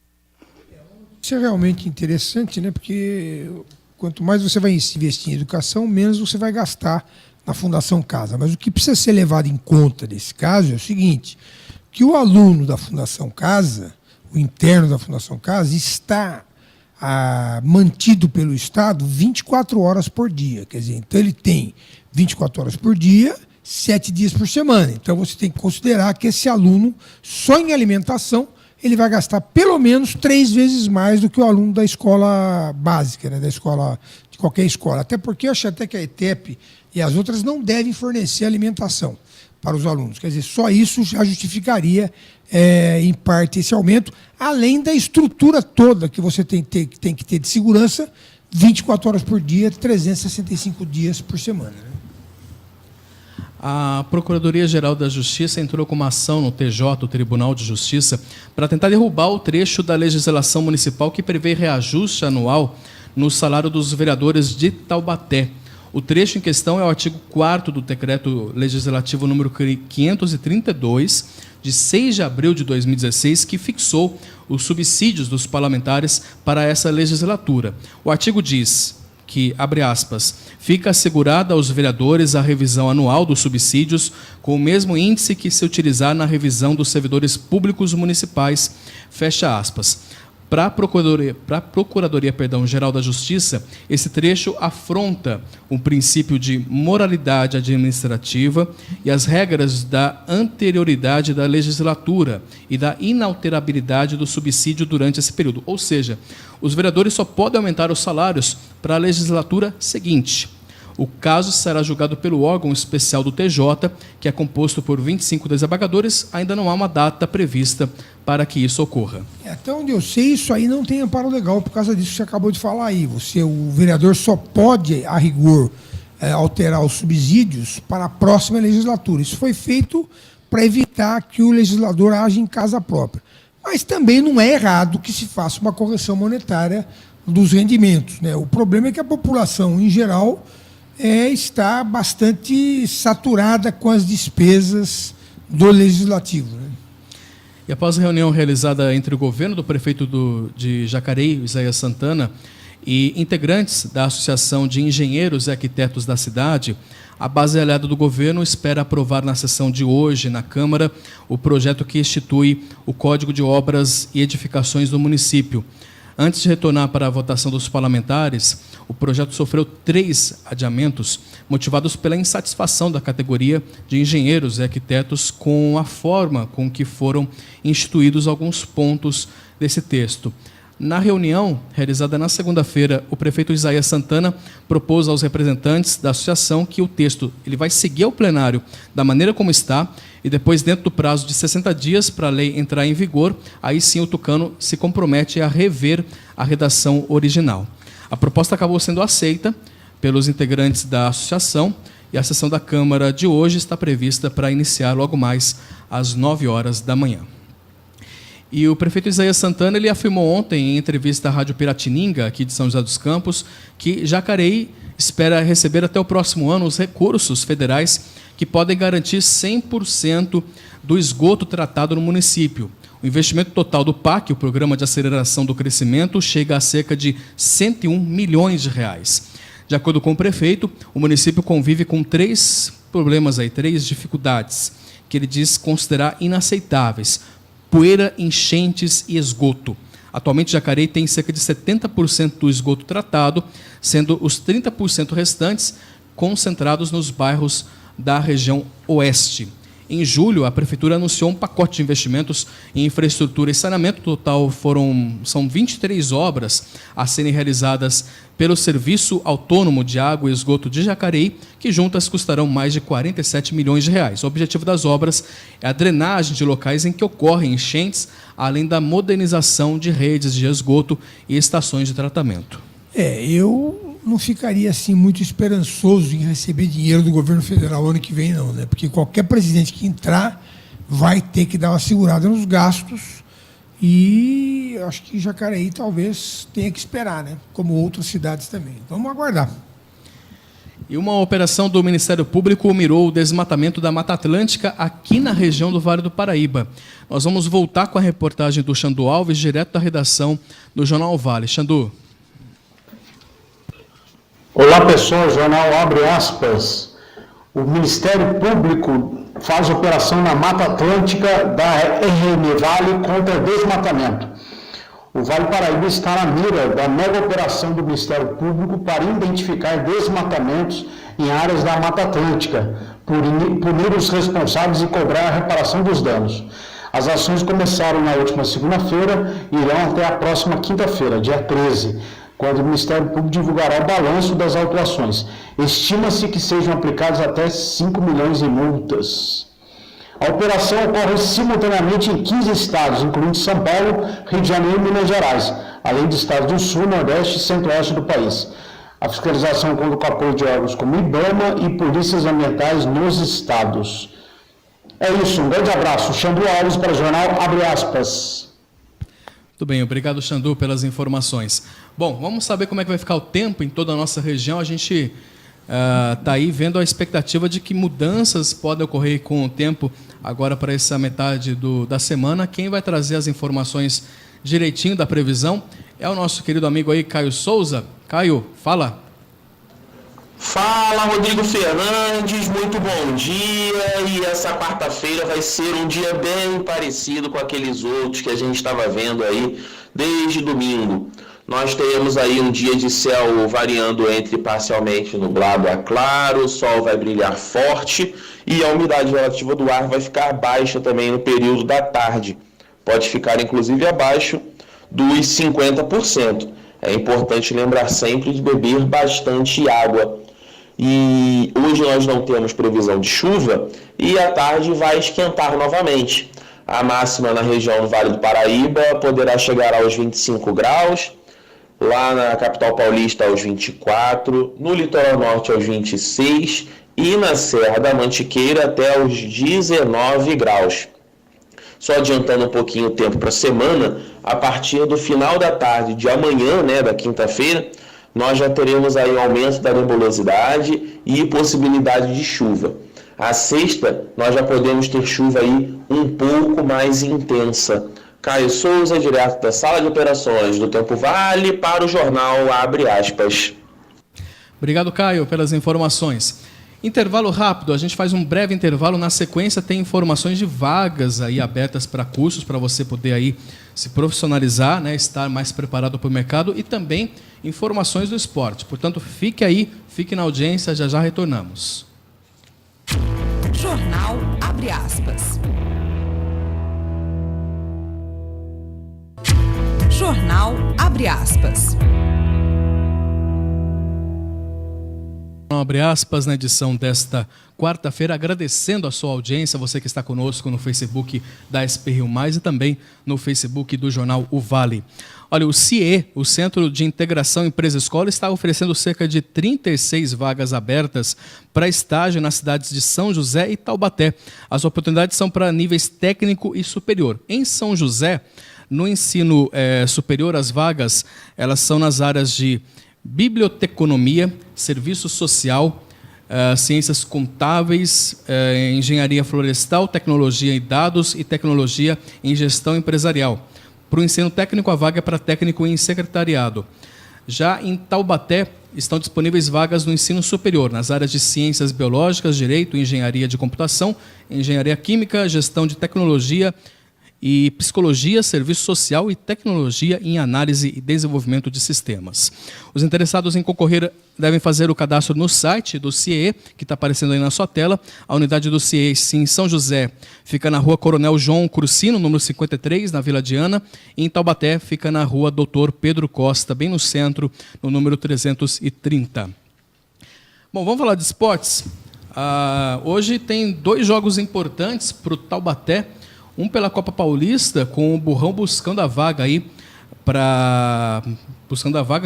Isso é realmente interessante, né? Porque quanto mais você vai investir em educação, menos você vai gastar na Fundação Casa. Mas o que precisa ser levado em conta nesse caso é o seguinte, que o aluno da Fundação Casa, o interno da Fundação Casa, está mantido pelo Estado 24 horas por dia. Quer dizer, então ele tem 24 horas por dia, 7 dias por semana. Então você tem que considerar que esse aluno, só em alimentação, ele vai gastar pelo menos 3 vezes mais do que o aluno da escola básica, né, da escola, de qualquer escola. Até porque eu acho até que a ETEP e as outras não devem fornecer alimentação para os alunos. Quer dizer, só isso já justificaria, em parte, esse aumento, além da estrutura toda que você tem que ter de segurança, 24 horas por dia, 365 dias por semana. Né? A Procuradoria-Geral da Justiça entrou com uma ação no TJ, o Tribunal de Justiça, para tentar derrubar o trecho da legislação municipal que prevê reajuste anual no salário dos vereadores de Taubaté. O trecho em questão é o artigo 4º do Decreto Legislativo número 532, de 6 de abril de 2016, que fixou os subsídios dos parlamentares para essa legislatura. O artigo diz que, abre aspas, fica assegurada aos vereadores a revisão anual dos subsídios com o mesmo índice que se utilizar na revisão dos servidores públicos municipais, fecha aspas. Para a Procuradoria-Geral da Justiça, esse trecho afronta o princípio de moralidade administrativa e as regras da anterioridade da legislatura e da inalterabilidade do subsídio durante esse período. Ou seja, os vereadores só podem aumentar os salários para a legislatura seguinte. O caso será julgado pelo órgão especial do TJ, que é composto por 25 desembargadores. Ainda não há uma data prevista para que isso ocorra. Até onde eu sei, isso aí não tem amparo legal por causa disso que você acabou de falar aí. O vereador só pode, a rigor, alterar os subsídios para a próxima legislatura. Isso foi feito para evitar que o legislador age em casa própria. Mas também não é errado que se faça uma correção monetária dos rendimentos, né? O problema é que a população, em geral, está bastante saturada com as despesas do Legislativo. Né? E após a reunião realizada entre o governo do prefeito de Jacareí, Isaías Santana, e integrantes da Associação de Engenheiros e Arquitetos da cidade, a base aliada do governo espera aprovar na sessão de hoje, na Câmara, o projeto que institui o Código de Obras e Edificações do município. Antes de retornar para a votação dos parlamentares, o projeto sofreu 3 adiamentos, motivados pela insatisfação da categoria de engenheiros e arquitetos com a forma com que foram instituídos alguns pontos desse texto. Na reunião realizada na segunda-feira, o prefeito Isaías Santana propôs aos representantes da associação que o texto ele vai seguir ao plenário da maneira como está e depois, dentro do prazo de 60 dias para a lei entrar em vigor, aí sim o tucano se compromete a rever a redação original. A proposta acabou sendo aceita pelos integrantes da associação e a sessão da Câmara de hoje está prevista para iniciar logo mais às 9 horas da manhã. E o prefeito Isaías Santana ele afirmou ontem, em entrevista à Rádio Piratininga, aqui de São José dos Campos, que Jacareí espera receber até o próximo ano os recursos federais que podem garantir 100% do esgoto tratado no município. O investimento total do PAC, o Programa de Aceleração do Crescimento, chega a cerca de 101 milhões de reais. De acordo com o prefeito, o município convive com 3 problemas, 3 dificuldades, que ele diz considerar inaceitáveis: poeira, enchentes e esgoto. Atualmente, Jacareí tem cerca de 70% do esgoto tratado, sendo os 30% restantes concentrados nos bairros da região oeste. Em julho, a Prefeitura anunciou um pacote de investimentos em infraestrutura e saneamento. No total, são 23 obras a serem realizadas pelo Serviço Autônomo de Água e Esgoto de Jacareí, que juntas custarão mais de 47 milhões de reais. O objetivo das obras é a drenagem de locais em que ocorrem enchentes, além da modernização de redes de esgoto e estações de tratamento. Eu não ficaria assim muito esperançoso em receber dinheiro do governo federal ano que vem, não, né? Porque qualquer presidente que entrar vai ter que dar uma segurada nos gastos e acho que Jacareí talvez tenha que esperar, né? Como outras cidades também. Vamos aguardar. E uma operação do Ministério Público mirou o desmatamento da Mata Atlântica aqui na região do Vale do Paraíba. Nós vamos voltar com a reportagem do Xandu Alves, direto da redação do Jornal Vale. Xandu. Olá, pessoal, o jornal abre aspas. O Ministério Público faz operação na Mata Atlântica da RN Vale contra desmatamento. O Vale Paraíba está na mira da mega operação do Ministério Público para identificar desmatamentos em áreas da Mata Atlântica, punir os responsáveis e cobrar a reparação dos danos. As ações começaram na última segunda-feira e irão até a próxima quinta-feira, dia 13, quando o Ministério Público divulgará o balanço das autuações. Estima-se que sejam aplicados até 5 milhões em multas. A operação ocorre simultaneamente em 15 estados, incluindo São Paulo, Rio de Janeiro e Minas Gerais, além de estados do Sul, Nordeste e Centro-Oeste do país. A fiscalização conta com o apoio de órgãos como IBAMA e polícias ambientais nos estados. É isso, um grande abraço. Xandu Alves para o jornal Abre Aspas. Muito bem, obrigado, Xandu, pelas informações. Bom, vamos saber como é que vai ficar o tempo em toda a nossa região. A gente está aí vendo a expectativa de que mudanças podem ocorrer com o tempo agora para essa metade da semana. Quem vai trazer as informações direitinho da previsão é o nosso querido amigo aí, Caio Souza. Caio, fala. Fala, Rodrigo Fernandes, muito bom dia. E essa quarta-feira vai ser um dia bem parecido com aqueles outros que a gente estava vendo aí desde domingo. Nós teremos aí um dia de céu variando entre parcialmente nublado a claro, o sol vai brilhar forte e a umidade relativa do ar vai ficar baixa também no período da tarde. Pode ficar inclusive abaixo dos 50%. É importante lembrar sempre de beber bastante água. E hoje nós não temos previsão de chuva e à tarde vai esquentar novamente. A máxima na região do Vale do Paraíba poderá chegar aos 25 graus, lá na capital paulista aos 24, no litoral norte aos 26 e na Serra da Mantiqueira até aos 19 graus. Só adiantando um pouquinho o tempo para a semana, a partir do final da tarde de amanhã, da quinta-feira, nós já teremos aí um aumento da nebulosidade e possibilidade de chuva. A sexta, nós já podemos ter chuva aí um pouco mais intensa. Caio Souza, direto da Sala de Operações do Tempo Vale, para o jornal Abre Aspas. Obrigado, Caio, pelas informações. Intervalo rápido, a gente faz um breve intervalo. Na sequência tem informações de vagas aí abertas para cursos, para você poder aí se profissionalizar, estar mais preparado para o mercado e também informações do esporte. Portanto, fique aí, fique na audiência, já já retornamos. Jornal Abre Aspas. Jornal Abre Aspas. Abre aspas na edição desta quarta-feira, agradecendo a sua audiência, você que está conosco no Facebook da SP Rio Mais e também no Facebook do jornal O Vale. Olha, o CIE, o Centro de Integração Empresa-Escola, está oferecendo cerca de 36 vagas abertas para estágio nas cidades de São José e Taubaté. As oportunidades são para níveis técnico e superior. Em São José, no ensino superior, as vagas elas são nas áreas de biblioteconomia, serviço social, ciências contábeis, engenharia florestal, tecnologia em dados e tecnologia em gestão empresarial. Para o ensino técnico, a vaga é para técnico em secretariado. Já em Taubaté, estão disponíveis vagas no ensino superior, nas áreas de ciências biológicas, direito, engenharia de computação, engenharia química, gestão de tecnologia e psicologia, serviço social e tecnologia em análise e desenvolvimento de sistemas. Os interessados em concorrer devem fazer o cadastro no site do CIE, que está aparecendo aí na sua tela. A unidade do CIE em São José fica na rua Coronel João Crucino, número 53, na Vila Diana. E em Taubaté fica na rua Doutor Pedro Costa, bem no centro, no número 330. Bom, vamos falar de esportes. Hoje tem 2 jogos importantes para o Taubaté. Um pela Copa Paulista, com o Burrão buscando a vaga aí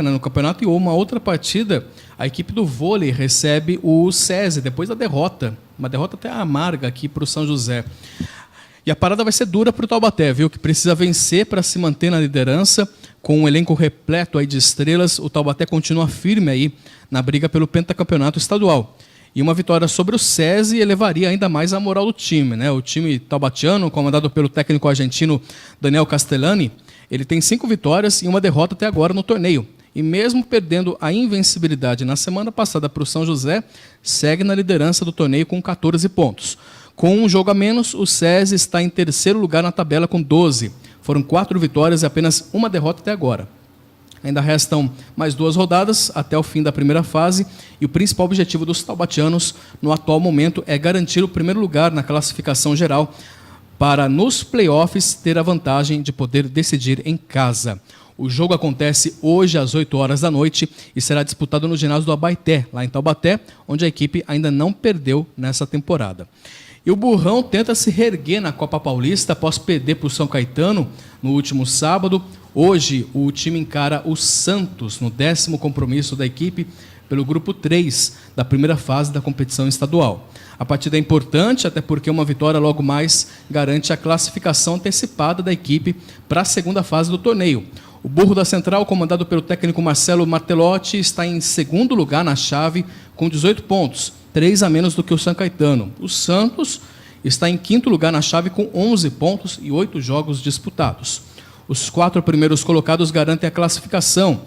no campeonato, e uma outra partida, a equipe do vôlei recebe o SESI, depois da derrota, uma derrota até amarga aqui para o São José. E a parada vai ser dura para o Taubaté, viu? Que precisa vencer para se manter na liderança, com um elenco repleto aí de estrelas. O Taubaté continua firme aí na briga pelo pentacampeonato estadual. E uma vitória sobre o SESI elevaria ainda mais a moral do time, O time taubatiano, comandado pelo técnico argentino Daniel Castellani, ele tem 5 vitórias e uma derrota até agora no torneio. E mesmo perdendo a invencibilidade na semana passada para o São José, segue na liderança do torneio com 14 pontos. Com um jogo a menos, o SESI está em terceiro lugar na tabela com 12. Foram 4 vitórias e apenas uma derrota até agora. Ainda restam mais 2 rodadas até o fim da primeira fase e o principal objetivo dos taubatianos no atual momento é garantir o primeiro lugar na classificação geral para, nos playoffs, ter a vantagem de poder decidir em casa. O jogo acontece hoje às 8 horas da noite e será disputado no ginásio do Abaeté, lá em Taubaté, onde a equipe ainda não perdeu nessa temporada. E o Burrão tenta se reerguer na Copa Paulista após perder para o São Caetano no último sábado. Hoje, o time encara o Santos no 10º compromisso da equipe pelo grupo 3 da primeira fase da competição estadual. A partida é importante, até porque uma vitória logo mais garante a classificação antecipada da equipe para a segunda fase do torneio. O Burro da Central, comandado pelo técnico Marcelo Martelotti, está em segundo lugar na chave com 18 pontos, 3 a menos do que o São Caetano. O Santos está em quinto lugar na chave com 11 pontos e 8 jogos disputados. Os 4 primeiros colocados garantem a classificação.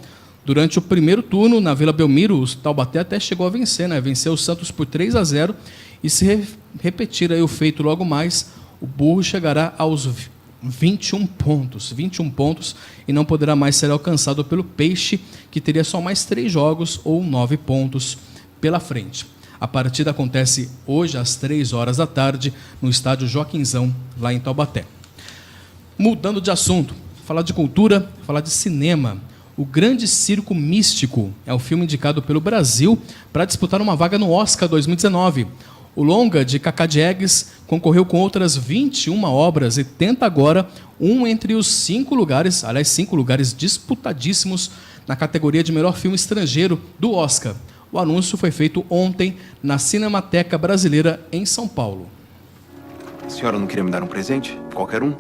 Durante o primeiro turno, na Vila Belmiro, o Taubaté até chegou a vencer, né? Venceu o Santos por 3 a 0 e se repetir aí o feito logo mais, o Burro chegará aos 21 pontos e não poderá mais ser alcançado pelo Peixe, que teria só mais 3 jogos ou 9 pontos pela frente. A partida acontece hoje às 3 horas da tarde no estádio Joaquinzão, lá em Taubaté. Mudando de assunto, falar de cultura, falar de cinema. O Grande Circo Místico é o filme indicado pelo Brasil para disputar uma vaga no Oscar 2019. O longa de Cacá Diegues concorreu com outras 21 obras e tenta agora entre os 5 lugares disputadíssimos na categoria de melhor filme estrangeiro do Oscar. O anúncio foi feito ontem na Cinemateca Brasileira em São Paulo. A senhora não queria me dar um presente? Qualquer um?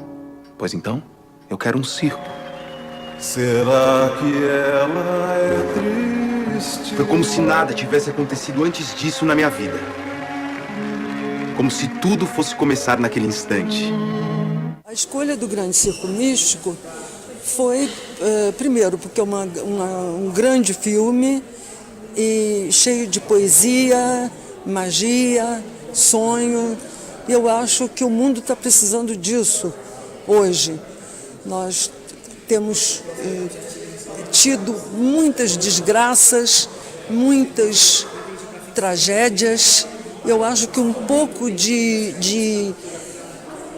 Pois então, eu quero um circo. Será que ela é triste? Foi como se nada tivesse acontecido antes disso na minha vida. Como se tudo fosse começar naquele instante. A escolha do Grande Circo Místico foi, primeiro, porque é um grande filme e cheio de poesia, magia, sonho. E eu acho que o mundo está precisando disso hoje. Nós temos tido muitas desgraças, muitas tragédias. Eu acho que um pouco de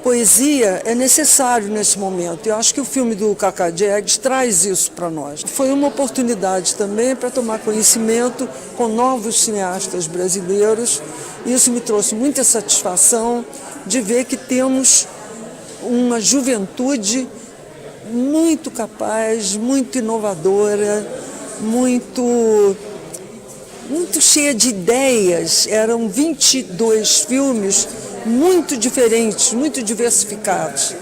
poesia é necessário nesse momento. Eu acho que o filme do Cacá Diegues traz isso para nós. Foi uma oportunidade também para tomar conhecimento com novos cineastas brasileiros. Isso me trouxe muita satisfação de ver que temos uma juventude muito capaz, muito inovadora, muito cheia de ideias. Eram 22 filmes muito diferentes, muito diversificados.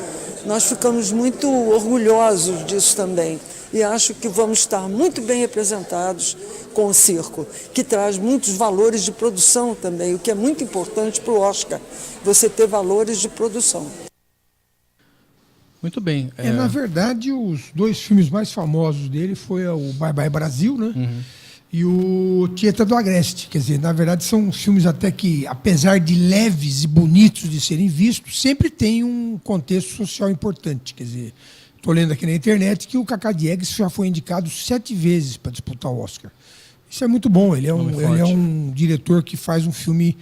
Nós ficamos muito orgulhosos disso também. E acho que vamos estar muito bem representados com o circo, que traz muitos valores de produção também, o que é muito importante para o Oscar, você ter valores de produção. Muito bem. Na verdade, os 2 filmes mais famosos dele foi o Bye Bye Brasil, né? Uhum. E o Tieta do Agreste. Quer dizer, na verdade, são filmes até que, apesar de leves e bonitos de serem vistos, sempre tem um contexto social importante. Quer dizer, estou lendo aqui na internet que o Cacá Diegues já foi indicado 7 vezes para disputar o Oscar. Isso é muito bom. Ele é um diretor que faz um filme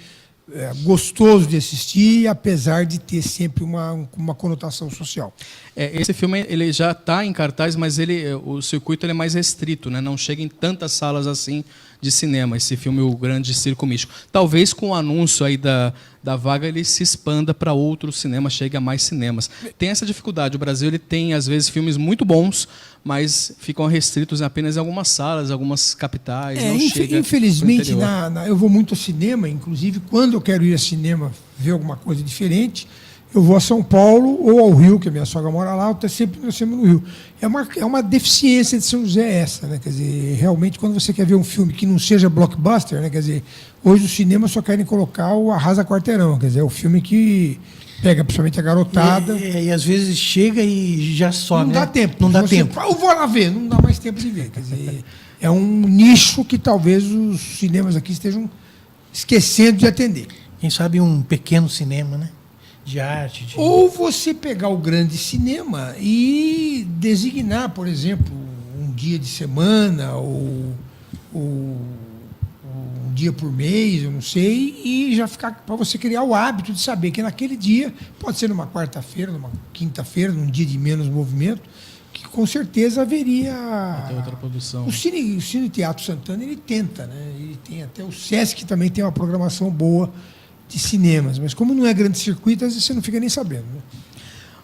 gostoso de assistir, apesar de ter sempre uma conotação social. Esse filme ele já está em cartaz, mas o circuito ele é mais restrito, né? Não chega em tantas salas assim de cinema, esse filme O Grande Circo Místico. Talvez com o anúncio aí da vaga ele se expanda para outros cinemas, chegue a mais cinemas. Tem essa dificuldade, o Brasil ele tem às vezes filmes muito bons, mas ficam restritos apenas em algumas salas, algumas capitais, não chega. Infelizmente, eu vou muito ao cinema, inclusive quando eu quero ir ao cinema ver alguma coisa diferente, eu vou a São Paulo ou ao Rio, que a minha sogra mora lá, eu estou sempre no Rio. É uma deficiência de São José essa, né? Quer dizer, realmente, quando você quer ver um filme que não seja blockbuster, né? Quer dizer, hoje os cinemas só querem colocar o Arrasa Quarteirão, quer dizer, é o filme que pega principalmente a garotada. E às vezes chega e já some. Não dá tempo. Não dá tempo. Eu vou lá ver, não dá mais tempo de ver. Quer dizer, é um nicho que talvez os cinemas aqui estejam esquecendo de atender. Quem sabe um pequeno cinema, né? De arte. Ou você pegar o grande cinema e designar, por exemplo, um dia de semana ou um dia por mês, eu não sei, e já ficar para você criar o hábito de saber que naquele dia, pode ser numa quarta-feira, numa quinta-feira, num dia de menos movimento, que com certeza haveria até outra produção. O Cine Teatro Santana ele tenta, né? Ele tem até o Sesc também tem uma programação boa cinemas. Mas como não é grande circuito, às vezes você não fica nem sabendo. Né?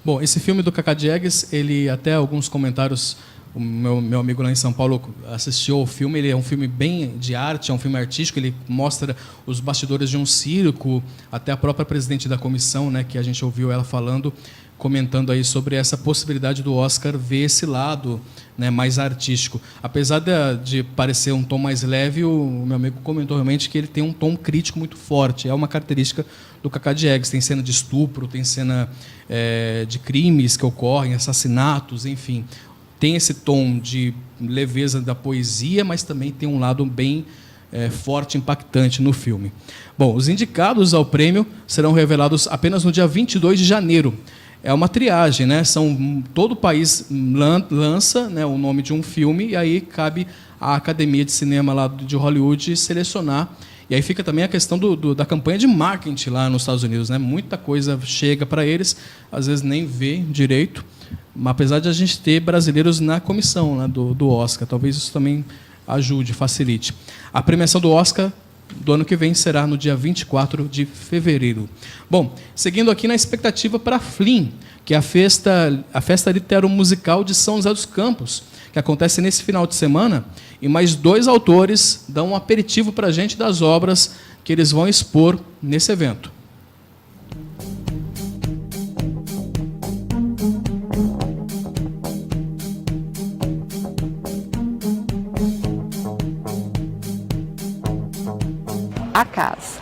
Bom, esse filme do Cacá Diegues, ele até alguns comentários, o meu amigo lá em São Paulo assistiu ao filme, ele é um filme bem de arte, é um filme artístico, ele mostra os bastidores de um circo, até a própria presidente da comissão, né, que a gente ouviu ela falando, comentando aí sobre essa possibilidade do Oscar ver esse lado, né, mais artístico. Apesar de parecer um tom mais leve, o meu amigo comentou realmente que ele tem um tom crítico muito forte. É uma característica do Cacá Diegues. Tem cena de estupro, tem cena de crimes que ocorrem, assassinatos, enfim. Tem esse tom de leveza da poesia, mas também tem um lado bem forte, impactante no filme. Bom, os indicados ao prêmio serão revelados apenas no dia 22 de janeiro. É uma triagem, né? Todo o país lança, né, o nome de um filme, e aí cabe à Academia de Cinema lá de Hollywood selecionar. E aí fica também a questão da campanha de marketing lá nos Estados Unidos, né? Muita coisa chega para eles, às vezes nem vê direito, mas apesar de a gente ter brasileiros na comissão, né, do Oscar, talvez isso também ajude, facilite. A premiação do Oscar do ano que vem será no dia 24 de fevereiro. Bom, seguindo aqui na expectativa para a FLIM, que é a Festa Litero-Musical de São José dos Campos, que acontece nesse final de semana, e mais 2 autores dão um aperitivo para a gente das obras que eles vão expor nesse evento. A casa.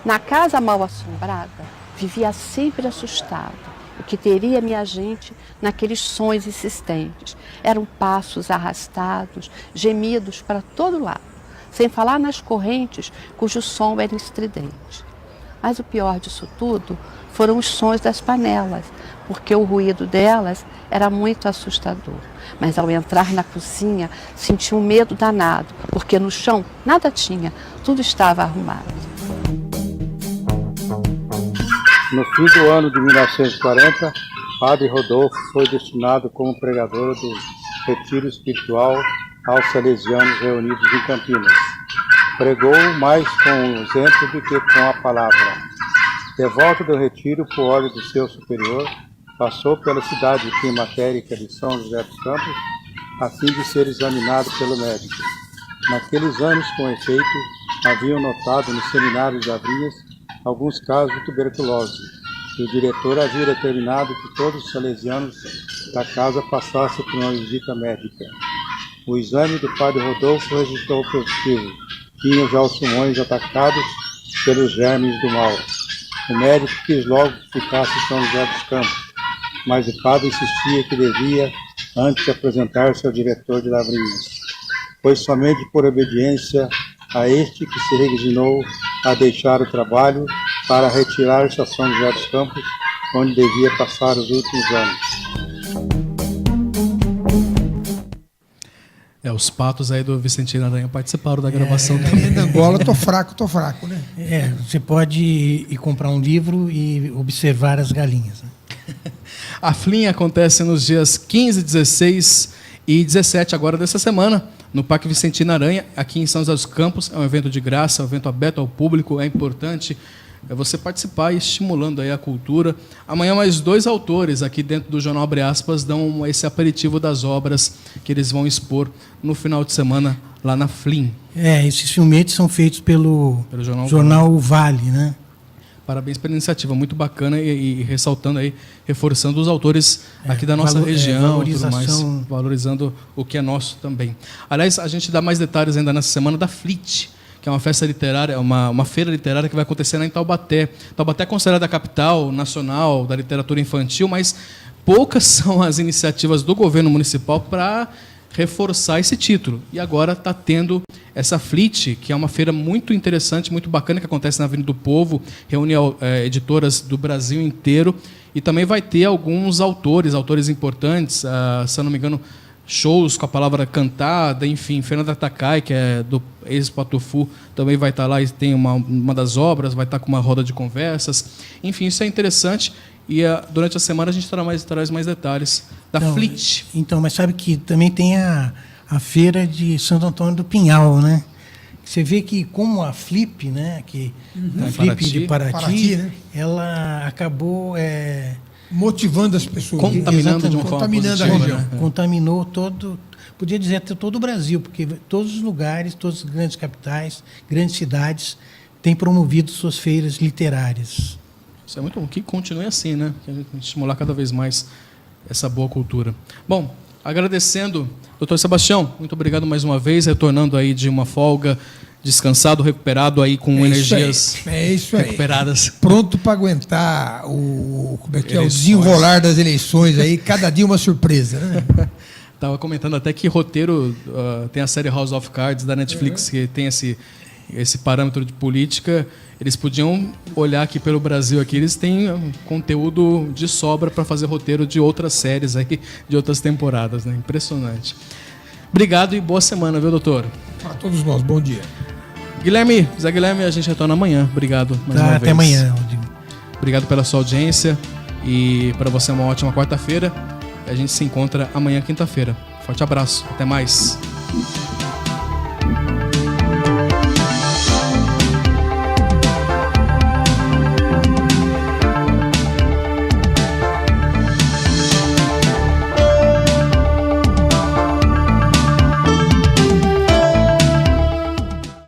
Na casa mal assombrada, vivia sempre assustado. O que teria minha gente naqueles sonhos insistentes? Eram passos arrastados, gemidos para todo lado, sem falar nas correntes cujo som era estridente. Mas o pior disso tudo foram os sons das panelas, porque o ruído delas era muito assustador. Mas ao entrar na cozinha, senti um medo danado, porque no chão nada tinha, tudo estava arrumado. No fim do ano de 1940, Padre Rodolfo foi destinado como pregador do retiro espiritual aos salesianos reunidos em Campinas. Pregou mais com o exemplo do que com a palavra. Devoto do retiro por ordem do seu superior, passou pela cidade climatérica de São José dos Campos a fim de ser examinado pelo médico. Naqueles anos, com efeito, haviam notado no seminário de Lavrinhas alguns casos de tuberculose, e o diretor havia determinado que todos os salesianos da casa passassem por uma visita médica. O exame do padre Rodolfo registrou positivo. Tinha já os pulmões atacados pelos germes do mal. O médico quis logo que ficasse em São José dos Campos, mas o padre insistia que devia antes apresentar-se ao diretor de Lavrinhas. Foi somente por obediência a este que se resignou a deixar o trabalho para retirar-se a São José dos Campos, onde devia passar os últimos anos. Os patos aí do Vicentino Aranha participaram da gravação também. Na bola, tô fraco, né? Você pode ir comprar um livro e observar as galinhas. Né? A FLIM acontece nos dias 15, 16 e 17 agora dessa semana, no Parque Vicentino Aranha, aqui em São José dos Campos. É um evento de graça, é um evento aberto ao público, é importante você participar e estimulando aí a cultura. Amanhã mais 2 autores aqui dentro do Jornal Abre Aspas dão esse aperitivo das obras que eles vão expor no final de semana lá na FLIM. Esses filmetes são feitos pelo Jornal Vale, né? Parabéns pela iniciativa, muito bacana e ressaltando aí, reforçando os autores aqui da nossa região, tudo mais, valorizando o que é nosso também. Aliás, a gente dá mais detalhes ainda nessa semana da FLIT, que é uma festa literária, uma feira literária que vai acontecer lá em Taubaté. Taubaté é considerada a capital nacional da literatura infantil, mas poucas são as iniciativas do governo municipal para reforçar esse título. E agora está tendo essa FLIT, que é uma feira muito interessante, muito bacana, que acontece na Avenida do Povo, reúne editoras do Brasil inteiro, e também vai ter alguns autores importantes, se eu não me engano, shows com a palavra cantada, enfim, Fernanda Takai, que é do ex-Patufu, também vai estar lá e tem uma das obras, vai estar com uma roda de conversas. Enfim, isso é interessante. E durante a semana a gente traz mais detalhes da FLIT. Então, mas sabe que também tem a feira de Santo Antônio do Pinhal, né? Você vê que como a Flip, né, a Flip Paraty. de Paraty, Paraty, né? ela acabou motivando as pessoas. Contaminando de uma forma Contaminando a positiva, região. né? contaminou podia dizer até todo o Brasil, porque todos os lugares, todas as grandes capitais, grandes cidades têm promovido suas feiras literárias. Isso é muito bom, que continue assim, né? Que a gente estimular cada vez mais essa boa cultura. Bom, agradecendo, doutor Sebastião, muito obrigado mais uma vez, retornando aí de uma folga, descansado, recuperado aí com energias recuperadas. Pronto para aguentar o Eleições. desenrolar das eleições aí, cada dia uma surpresa, né? Estava comentando até que roteiro tem a série House of Cards da Netflix, que tem esse parâmetro de política. Eles podiam olhar aqui pelo Brasil, aqui eles têm conteúdo de sobra para fazer roteiro de outras séries aí, de outras temporadas, né? Impressionante. Obrigado e boa semana, viu, doutor? Para todos nós, bom dia. Zé Guilherme, a gente retorna amanhã. Obrigado mais uma vez. Até amanhã, Rodrigo. Obrigado pela sua audiência e para você uma ótima quarta-feira. A gente se encontra amanhã, quinta-feira. Forte abraço, até mais.